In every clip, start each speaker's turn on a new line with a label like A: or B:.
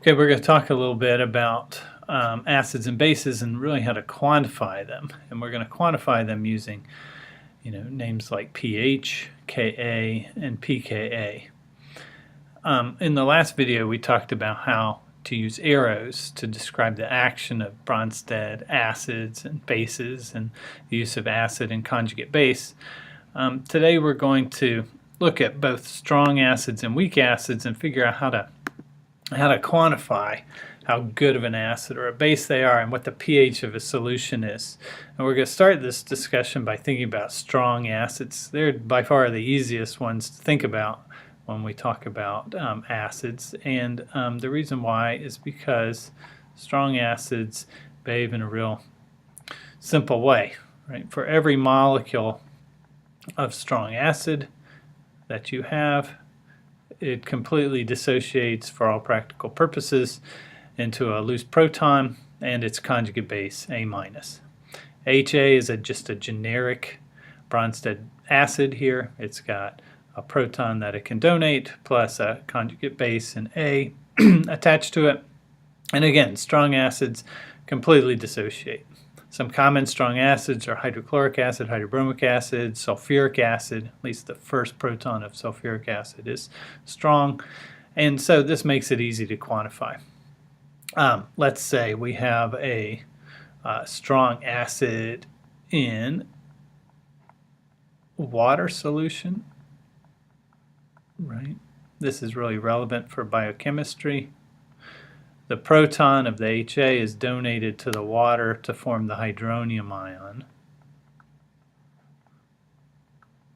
A: Okay, we're going to talk a little bit about acids and bases and really how to quantify them. And we're going to quantify them using, names like pH, Ka, and pKa. In the last video, we talked about how to use arrows to describe the action of Bronsted acids and bases and the use of acid and conjugate base. Today, we're going to look at both strong acids and weak acids and figure out how to quantify how good of an acid or a base they are and what the pH of a solution is. And we're going to start this discussion by thinking about strong acids. They're by far the easiest ones to think about when we talk about acids, and the reason why is because strong acids behave in a real simple way. Right? For every molecule of strong acid that you have, it completely dissociates, for all practical purposes, into a loose proton and its conjugate base, A-. HA is just a generic Bronsted acid here. It's got a proton that it can donate plus a conjugate base, and A attached to it. And again, strong acids completely dissociate. Some common strong acids are hydrochloric acid, hydrobromic acid, sulfuric acid. At least the first proton of sulfuric acid is strong. And so this makes it easy to quantify. Let's say we have a strong acid in water solution. Right? This is really relevant for biochemistry. The proton of the HA is donated to the water to form the hydronium ion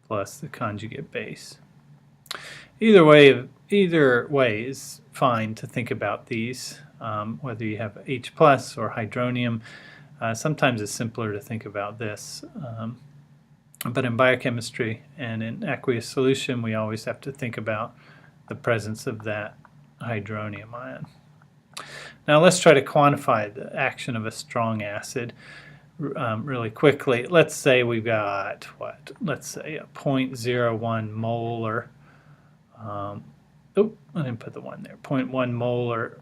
A: plus the conjugate base. Either way is fine to think about these, whether you have H plus or hydronium. Sometimes it's simpler to think about this, but in biochemistry and in aqueous solution, we always have to think about the presence of that hydronium ion. Now let's try to quantify the action of a strong acid really quickly. Let's say we've got let's say a 0.01 molar, I didn't put the 1 there, 0.1 molar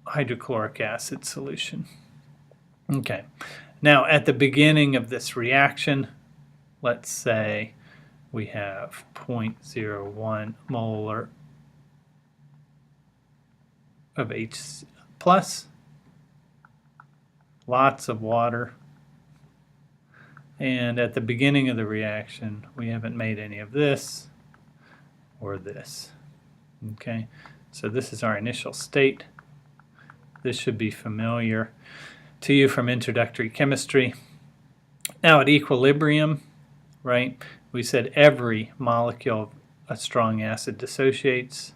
A: hydrochloric acid solution. Okay, now at the beginning of this reaction, let's say we have 0.01 molar of H plus, lots of water, and at the beginning of the reaction we haven't made any of this or this. Okay, so this is our initial state. This should be familiar to you from introductory chemistry. Now at equilibrium, right, we said every molecule of a strong acid dissociates.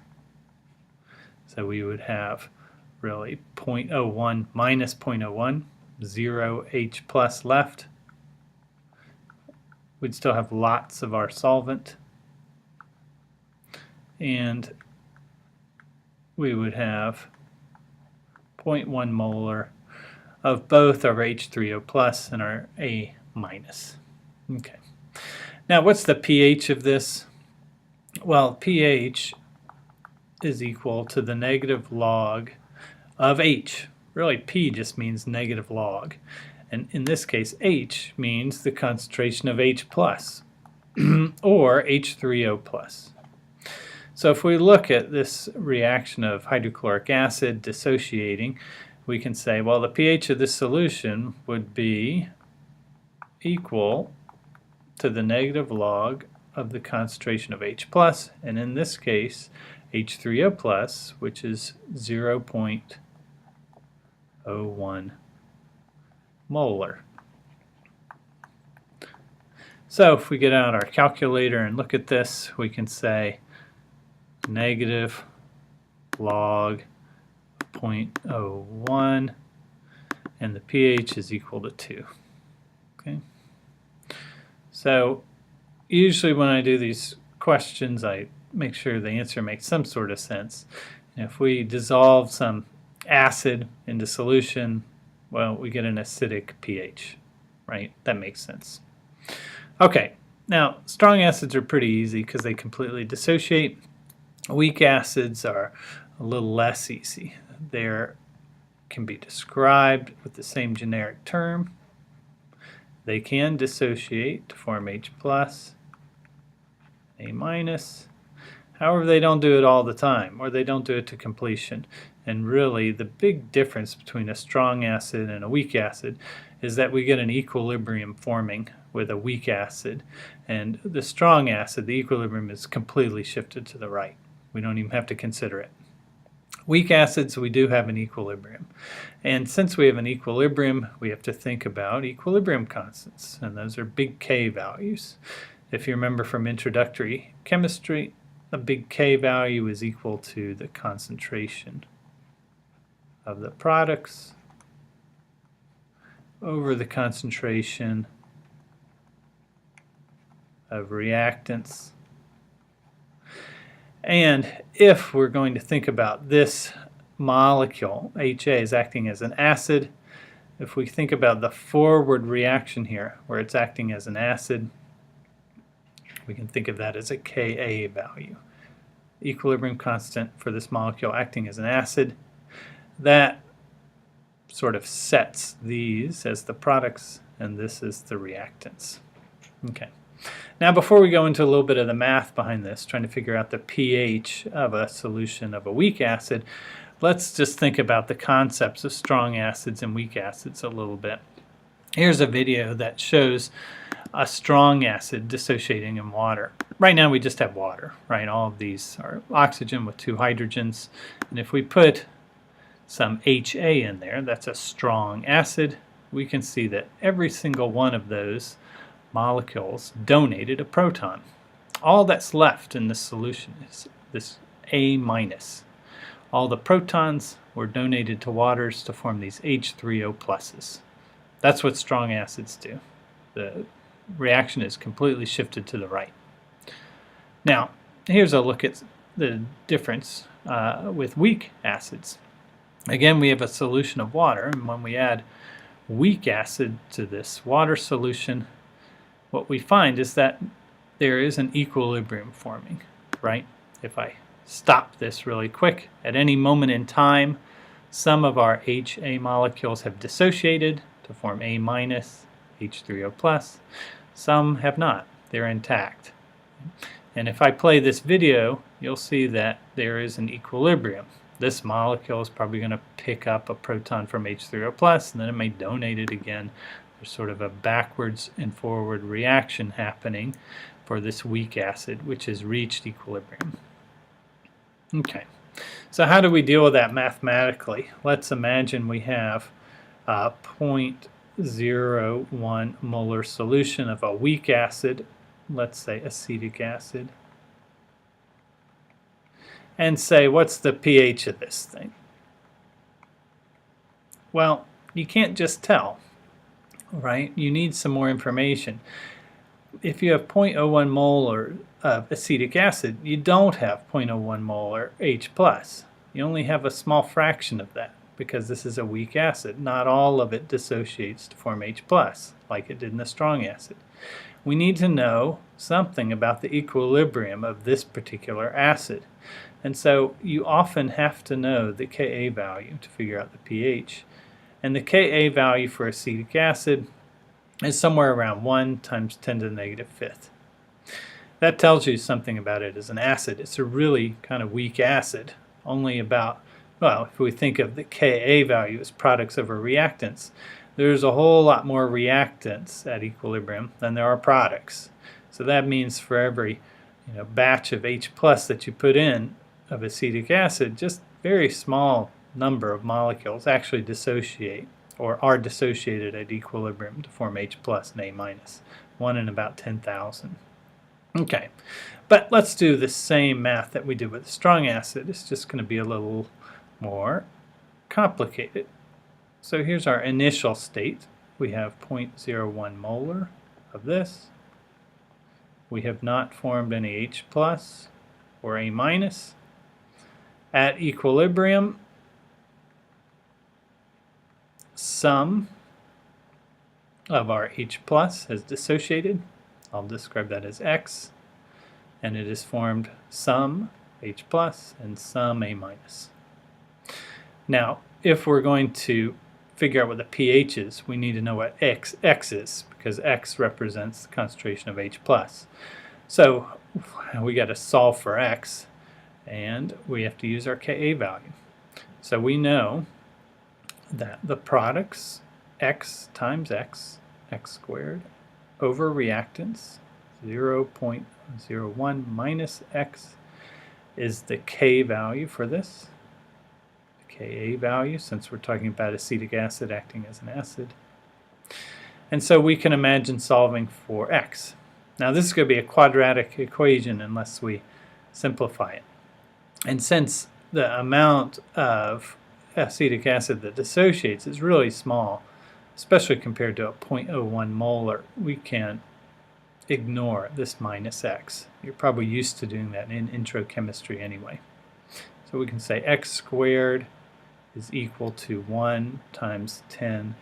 A: So we would have really 0.01 minus 0.01, 0 H plus left. We'd still have lots of our solvent. And we would have 0.1 molar of both our H3O plus and our A minus. Okay. Now what's the pH of this? Well, pH is equal to the negative log of H. Really, P just means negative log. And in this case, H means the concentration of H plus or H3O plus. So if we look at this reaction of hydrochloric acid dissociating, we can say, well, the pH of this solution would be equal to the negative log of the concentration of H plus, and in this case, H3O plus, which is 0.01 molar. So if we get out our calculator and look at this, we can say negative log 0.01, and the pH is equal to 2. Okay. So usually when I do these questions, I make sure the answer makes some sort of sense. And if we dissolve some acid into solution, well, we get an acidic pH, right? That makes sense. Okay, now strong acids are pretty easy because they completely dissociate. Weak acids are a little less easy. They can be described with the same generic term. They can dissociate to form H+, A-. However, they don't do it all the time, or they don't do it to completion. And really, the big difference between a strong acid and a weak acid is that we get an equilibrium forming with a weak acid. And the strong acid, the equilibrium is completely shifted to the right. We don't even have to consider it. Weak acids, we do have an equilibrium. And since we have an equilibrium, we have to think about equilibrium constants. And those are big K values. If you remember from introductory chemistry, a big K value is equal to the concentration of the products over the concentration of reactants. And if we're going to think about this molecule, HA, is acting as an acid, if we think about the forward reaction here, where it's acting as an acid, we can think of that as a Ka value. Equilibrium constant for this molecule acting as an acid. That sort of sets these as the products, and this is the reactants. Okay. Now, before we go into a little bit of the math behind this, trying to figure out the pH of a solution of a weak acid, let's just think about the concepts of strong acids and weak acids a little bit. Here's a video that shows a strong acid dissociating in water. Right now we just have water, right? All of these are oxygen with 2 hydrogens. And if we put some HA in there, that's a strong acid, we can see that every single one of those molecules donated a proton. All that's left in this solution is this A-. All the protons were donated to waters to form these H3O+. That's what strong acids do. The reaction is completely shifted to the right. Now, here's a look at the difference with weak acids. Again, we have a solution of water, and when we add weak acid to this water solution, what we find is that there is an equilibrium forming, right? If I stop this really quick, at any moment in time, some of our HA molecules have dissociated to form A-, H3O+. Some have not. They're intact. And if I play this video, you'll see that there is an equilibrium. This molecule is probably going to pick up a proton from H3O+, and then it may donate it again. There's sort of a backwards and forward reaction happening for this weak acid, which has reached equilibrium. Okay, so how do we deal with that mathematically? Let's imagine we have a 0.01 molar solution of a weak acid, let's say acetic acid, and say, what's the pH of this thing? Well, you can't just tell, right? You need some more information. If you have 0.01 molar of acetic acid, you don't have 0.01 molar H+. You only have a small fraction of that because this is a weak acid. Not all of it dissociates to form H+, like it did in a strong acid. We need to know something about the equilibrium of this particular acid. And so you often have to know the Ka value to figure out the pH. And the Ka value for acetic acid is somewhere around 1 × 10⁻⁵. That tells you something about it as an acid. It's a really kind of weak acid. Only about, well, if we think of the Ka value as products over reactants, there's a whole lot more reactants at equilibrium than there are products. So that means for every batch of H+ that you put in of acetic acid, just very small number of molecules actually dissociate or are dissociated at equilibrium to form H+ and A-, 1 in about 10,000. Okay, but let's do the same math that we did with the strong acid. It's just going to be a little more complicated. So here's our initial state. We have 0.01 molar of this. We have not formed any H+ or A-. At equilibrium, some of our H+ has dissociated. I'll describe that as X, and it has formed some H plus, and some A minus. Now, if we're going to figure out what the pH is, we need to know what X is, because X represents the concentration of H plus. So we got to solve for X, and we have to use our Ka value. So we know that the products X times X squared, over reactants 0.01 minus X is the K value for this. Ka value, since we're talking about acetic acid acting as an acid. And so we can imagine solving for X. Now this is going to be a quadratic equation unless we simplify it. And since the amount of acetic acid that dissociates is really small, especially compared to a 0.01 molar, we can ignore this minus X. You're probably used to doing that in intro chemistry anyway. So we can say X squared is equal to 1 times 10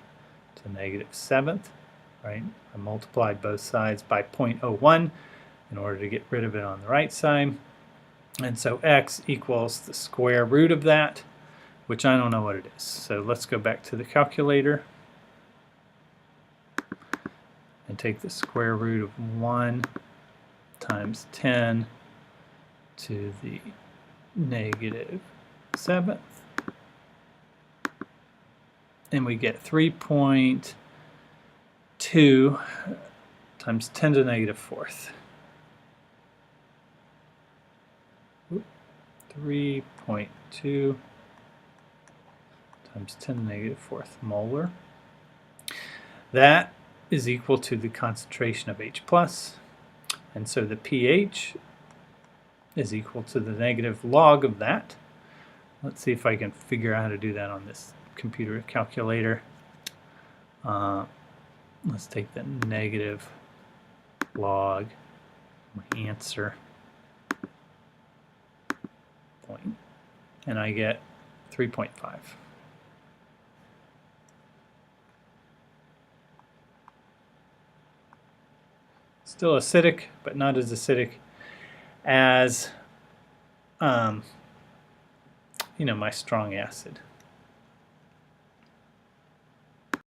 A: to the negative 7th, right? I multiplied both sides by 0.01 in order to get rid of it on the right side. And so X equals the square root of that, which I don't know what it is. So let's go back to the calculator and take the square root of 1 times 10 to the negative 7th. And we get 3.2 times 10 to the negative 4th. 3.2 times 10 to the negative 4th molar. That is equal to the concentration of H plus. And so the pH is equal to the negative log of that. Let's see if I can figure out how to do that on this computer calculator. Let's take the negative log, my answer, point, and I get 3.5. Still acidic, but not as acidic as my strong acid.